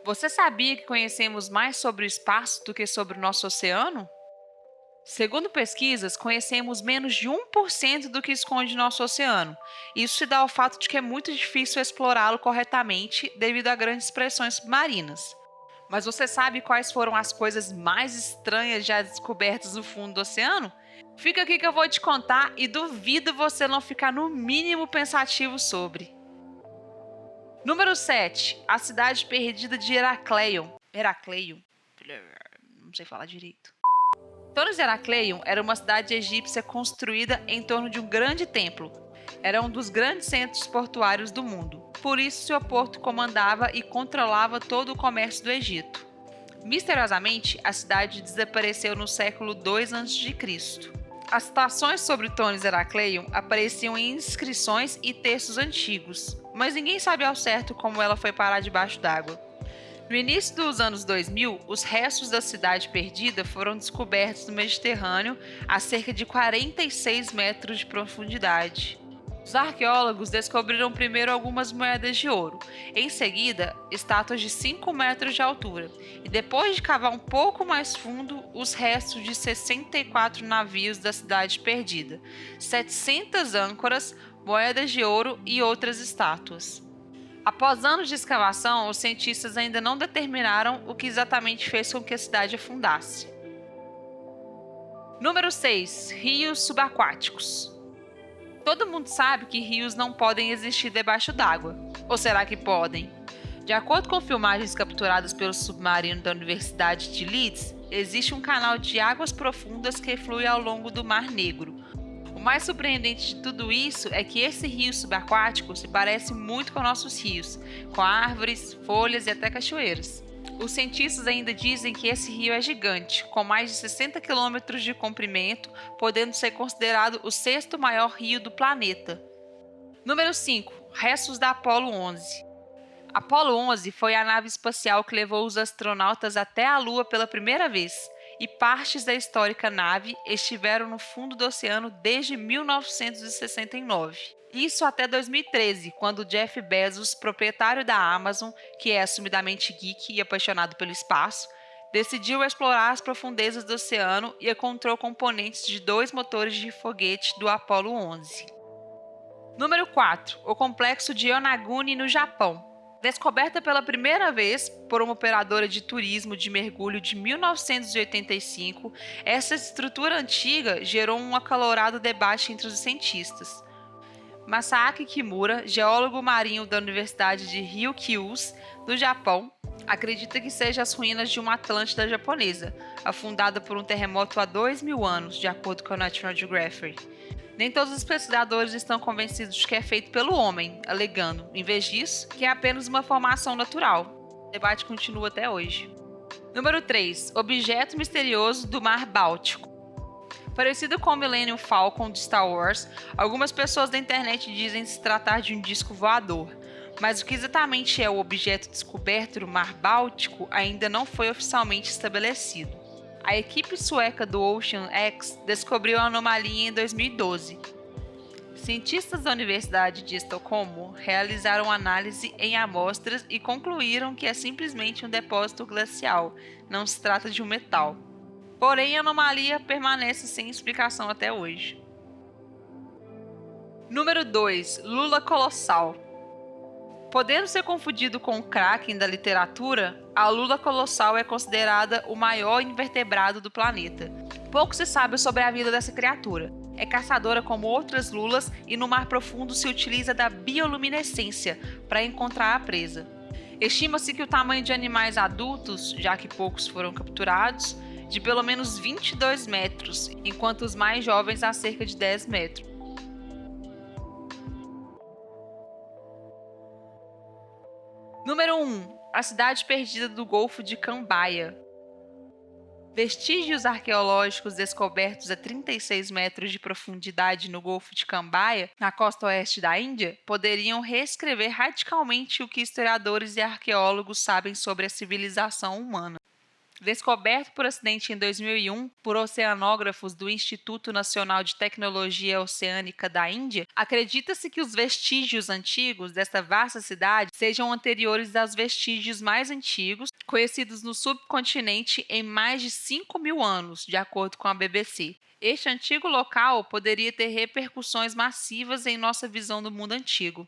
Você sabia que conhecemos mais sobre o espaço do que sobre o nosso oceano? Segundo pesquisas, conhecemos menos de 1% do que esconde nosso oceano. Isso se dá ao fato de que é muito difícil explorá-lo corretamente devido a grandes pressões submarinas. Mas você sabe quais foram as coisas mais estranhas já descobertas no fundo do oceano? Fica aqui que eu vou te contar e duvido você não ficar no mínimo pensativo sobre. Número 7. A cidade perdida de Heracleion. Heracleion. Não sei falar direito. Tonos Heracleion era uma cidade egípcia construída em torno de um grande templo. Era um dos grandes centros portuários do mundo. Por isso, seu porto comandava e controlava todo o comércio do Egito. Misteriosamente, a cidade desapareceu no século II a.C. As citações sobre Tonis Heracleion apareciam em inscrições e textos antigos, mas ninguém sabe ao certo como ela foi parar debaixo d'água. No início dos anos 2000, os restos da cidade perdida foram descobertos no Mediterrâneo a cerca de 46 metros de profundidade. Os arqueólogos descobriram primeiro algumas moedas de ouro, em seguida, estátuas de 5 metros de altura, e depois de cavar um pouco mais fundo, os restos de 64 navios da cidade perdida, 700 âncoras, moedas de ouro e outras estátuas. Após anos de escavação, os cientistas ainda não determinaram o que exatamente fez com que a cidade afundasse. Número 6. Rios subaquáticos. Todo mundo sabe que rios não podem existir debaixo d'água. Ou será que podem? De acordo com filmagens capturadas pelo submarino da Universidade de Leeds, existe um canal de águas profundas que flui ao longo do Mar Negro. O mais surpreendente de tudo isso é que esse rio subaquático se parece muito com nossos rios, com árvores, folhas e até cachoeiras. Os cientistas ainda dizem que esse rio é gigante, com mais de 60 quilômetros de comprimento, podendo ser considerado o sexto maior rio do planeta. Número 5. Restos da Apollo 11. Apollo 11 foi a nave espacial que levou os astronautas até a Lua pela primeira vez, e partes da histórica nave estiveram no fundo do oceano desde 1969. Isso até 2013, quando Jeff Bezos, proprietário da Amazon, que é assumidamente geek e apaixonado pelo espaço, decidiu explorar as profundezas do oceano e encontrou componentes de 2 motores de foguete do Apollo 11. Número 4. O complexo de Yonaguni, no Japão. Descoberta pela primeira vez por uma operadora de turismo de mergulho de 1985, essa estrutura antiga gerou um acalorado debate entre os cientistas. Masaaki Kimura, geólogo marinho da Universidade de Ryukyus, do Japão, acredita que seja as ruínas de uma Atlântida japonesa, afundada por um terremoto há 2.000 anos, de acordo com a National Geographic. Nem todos os pesquisadores estão convencidos de que é feito pelo homem, alegando, em vez disso, que é apenas uma formação natural. O debate continua até hoje. Número 3. Objeto misterioso do Mar Báltico. Parecido com o Millennium Falcon de Star Wars, algumas pessoas da internet dizem se tratar de um disco voador. Mas o que exatamente é o objeto descoberto no Mar Báltico ainda não foi oficialmente estabelecido. A equipe sueca do Ocean X descobriu a anomalia em 2012. Cientistas da Universidade de Estocolmo realizaram análise em amostras e concluíram que é simplesmente um depósito glacial, não se trata de um metal. Porém, a anomalia permanece sem explicação até hoje. Número 2. Lula colossal. Podendo ser confundido com o Kraken da literatura, a lula colossal é considerada o maior invertebrado do planeta. Pouco se sabe sobre a vida dessa criatura. É caçadora como outras lulas e no mar profundo se utiliza da bioluminescência para encontrar a presa. Estima-se que o tamanho de animais adultos, já que poucos foram capturados, de pelo menos 22 metros, enquanto os mais jovens a cerca de 10 metros. Número 1. A cidade perdida do Golfo de Cambaia. Vestígios arqueológicos descobertos a 36 metros de profundidade no Golfo de Cambaia, na costa oeste da Índia, poderiam reescrever radicalmente o que historiadores e arqueólogos sabem sobre a civilização humana. Descoberto por acidente em 2001 por oceanógrafos do Instituto Nacional de Tecnologia Oceânica da Índia, acredita-se que os vestígios antigos desta vasta cidade sejam anteriores aos vestígios mais antigos conhecidos no subcontinente em mais de 5.000 anos, de acordo com a BBC. Este antigo local poderia ter repercussões massivas em nossa visão do mundo antigo.